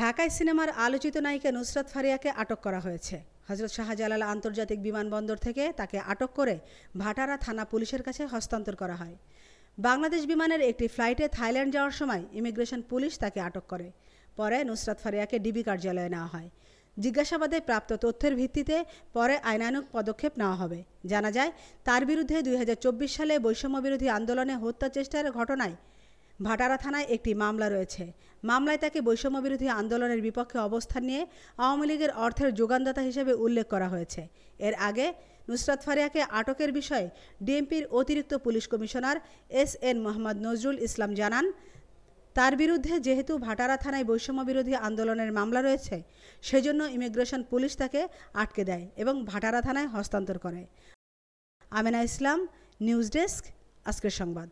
ঢাকায় সিনেমার আলোচিত নায়িকা নুসরাত ফারিয়াকে আটক করা হয়েছে। হযরত শাহজালাল আন্তর্জাতিক বিমানবন্দর থেকে তাকে আটক করে ভাটারা থানা পুলিশের কাছে হস্তান্তর করা হয়। বাংলাদেশ বিমানের একটি ফ্লাইটে থাইল্যান্ড যাওয়ার সময় ইমিগ্রেশন পুলিশ তাকে আটক করে। পরে নুসরাত ফারিয়াকে ডিবি কার্যালয়ে নেওয়া হয়। জিজ্ঞাসাবাদে প্রাপ্ত তথ্যের ভিত্তিতে পরে আইনানুগ পদক্ষেপ নেওয়া হবে। জানা যায়, তার বিরুদ্ধে ২০২৪ সালে বৈষম্যবিরোধী আন্দোলনে হত্যা চেষ্টার ঘটনায় ভাটারা থানায় একটি মামলা রয়েছে। মামলায় তাকে বৈষম্যবিরোধী আন্দোলনের বিপক্ষে অবস্থান নিয়ে আওয়ামী লীগের অর্থের যোগানদাতা হিসেবে উল্লেখ করা হয়েছে। এর আগে নুসরাত ফারিয়াকে আটকের বিষয়ে ডিএমপির অতিরিক্ত police commissioner S N. Mohammad Nazrul Islam জানান, তার বিরুদ্ধে যেহেতু ভাটারা থানায় বৈষম্যবিরোধী আন্দোলনের মামলা রয়েছে, সেজন্য ইমিগ্রেশন পুলিশ তাকে আটকে দেয় এবং ভাটারা থানায় হস্তান্তর করে। আমেনা ইসলাম, নিউজ ডেস্ক, আজকের সংবাদ।